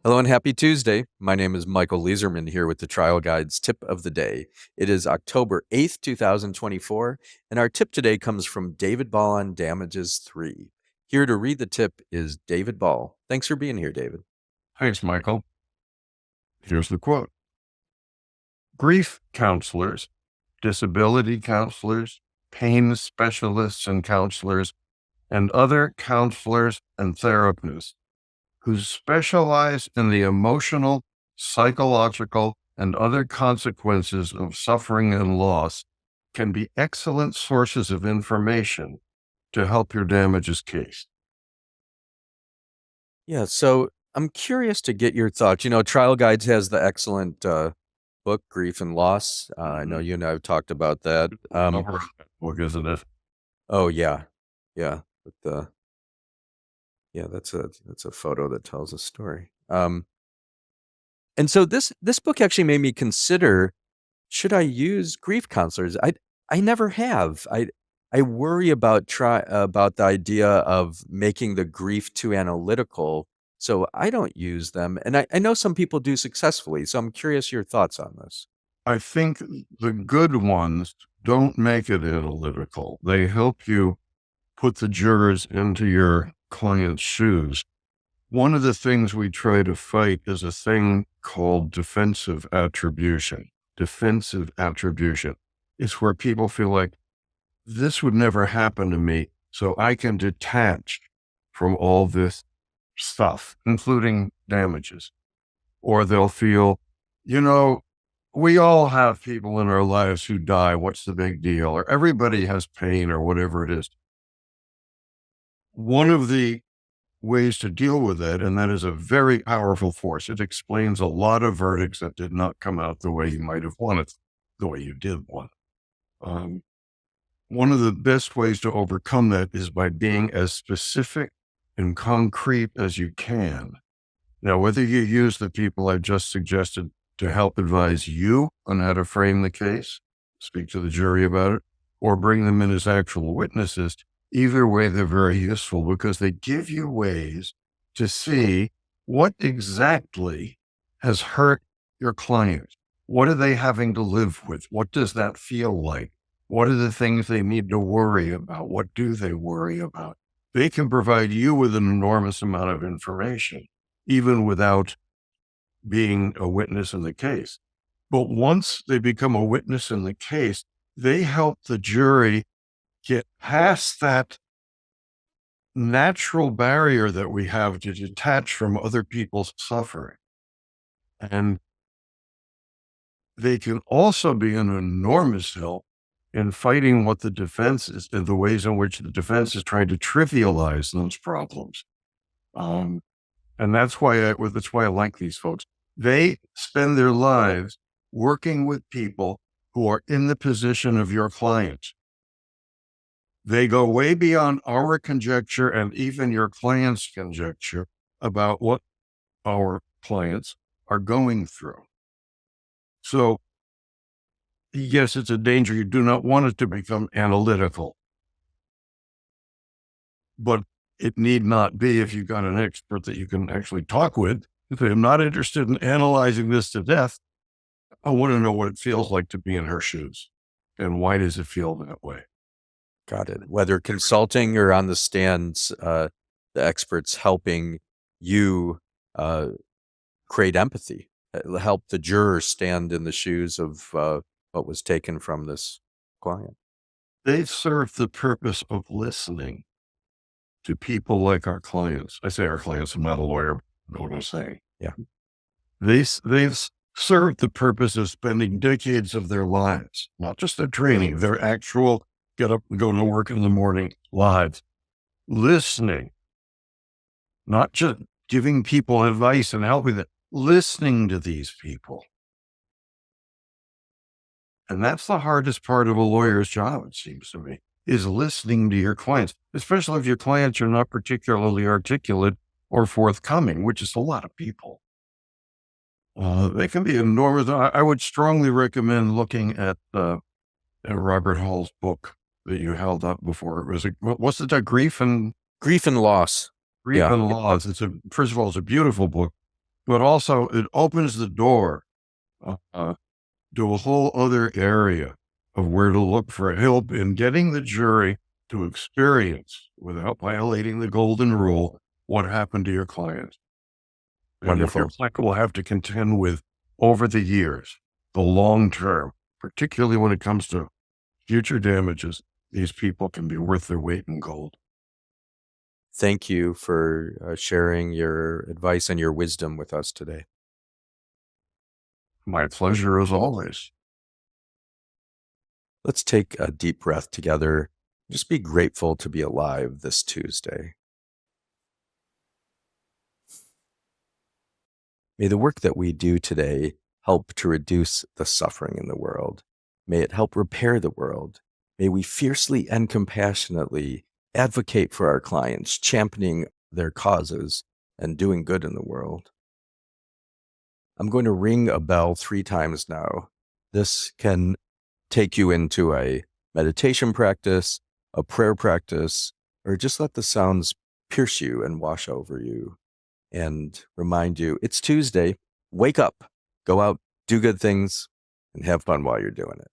Hello and happy Tuesday. My name is Michael Leeserman here with the Trial Guide's tip of the day. It is October 8th, 2024, and our tip today comes from David Ball on Damages 3. Here to read the tip is David Ball. Thanks for being here, David. Thanks, Michael. Here's the quote. Grief counselors, disability counselors, pain specialists and counselors, and other counselors and therapists who specialize in the emotional, psychological, and other consequences of suffering and loss can be excellent sources of information to help your damages case. Yeah, so I'm curious to get your thoughts. Trial Guides has the excellent book, Grief and Loss. I know you and I have talked about that. I've heard of that book, isn't it? Oh, yeah. Yeah. With the Yeah, that's a photo that tells a story. And so this book actually made me consider, should I use grief counselors? I never have. I worry about the idea of making the grief too analytical, so I don't use them. And I know some people do successfully, so I'm curious your thoughts on this. I think the good ones don't make it analytical. They help you put the jurors into your client's shoes. One of the things we try to fight is a thing called defensive attribution. Defensive attribution is where people feel like this would never happen to me, so I can detach from all this stuff, including damages. Or they'll feel, you know, we all have people in our lives who die. What's the big deal? Or everybody has pain or whatever it is. One of the ways to deal with it, and that is a very powerful force. It explains a lot of verdicts that did not come out the way you might have wanted, the way you did want. One of the best ways to overcome that is by being as specific and concrete as you can. Now, whether you use the people I've just suggested to help advise you on how to frame the case, speak to the jury about it, or bring them in as actual witnesses, either way, they're very useful because they give you ways to see what exactly has hurt your client. What are they having to live with? What does that feel like? What are the things they need to worry about? What do they worry about? They can provide you with an enormous amount of information, even without being a witness in the case. But once they become a witness in the case, they help the jury get past that natural barrier that we have to detach from other people's suffering. And they can also be an enormous help in fighting what the defense is, in the ways in which the defense is trying to trivialize those problems. And that's why I like these folks. They spend their lives working with people who are in the position of your clients. They go way beyond our conjecture and even your client's conjecture about what our clients are going through. So, yes, it's a danger. You do not want it to become analytical, but it need not be if you've got an expert that you can actually talk with. If I'm not interested in analyzing this to death, I want to know what it feels like to be in her shoes. And why does it feel that way? Got it. Whether consulting or on the stands, the experts helping you create empathy, help the jurors stand in the shoes of what was taken from this client. They serve the purpose of listening to people like our clients. I say our clients, I'm not a lawyer, but know what I'm saying. Yeah. They've served the purpose of spending decades of their lives, not just their training, their actual get up and go to work in the morning lives, listening, not just giving people advice and helping them, listening to these people. And that's the hardest part of a lawyer's job, it seems to me, is listening to your clients, especially if your clients are not particularly articulate or forthcoming, which is a lot of people. They can be enormous. I would strongly recommend looking at Robert Hall's book that you held up before. It was what's the Grief and Loss. Grief Yeah. and Laws. First of all, it's a beautiful book, but also it opens the door to a whole other area of where to look for help in getting the jury to experience, without violating the golden rule, what happened to your client. And if your Wonderful. client will have to contend with over the years, the long term, particularly when it comes to future damages, these people can be worth their weight in gold. Thank you for sharing your advice and your wisdom with us today. My pleasure as always. Let's take a deep breath together. Just be grateful to be alive this Tuesday. May the work that we do today help to reduce the suffering in the world. May it help repair the world. May we fiercely and compassionately advocate for our clients, championing their causes and doing good in the world. I'm going to ring a bell 3 times now. This can take you into a meditation practice, a prayer practice, or just let the sounds pierce you and wash over you and remind you it's Tuesday. Wake up, go out, do good things, and have fun while you're doing it.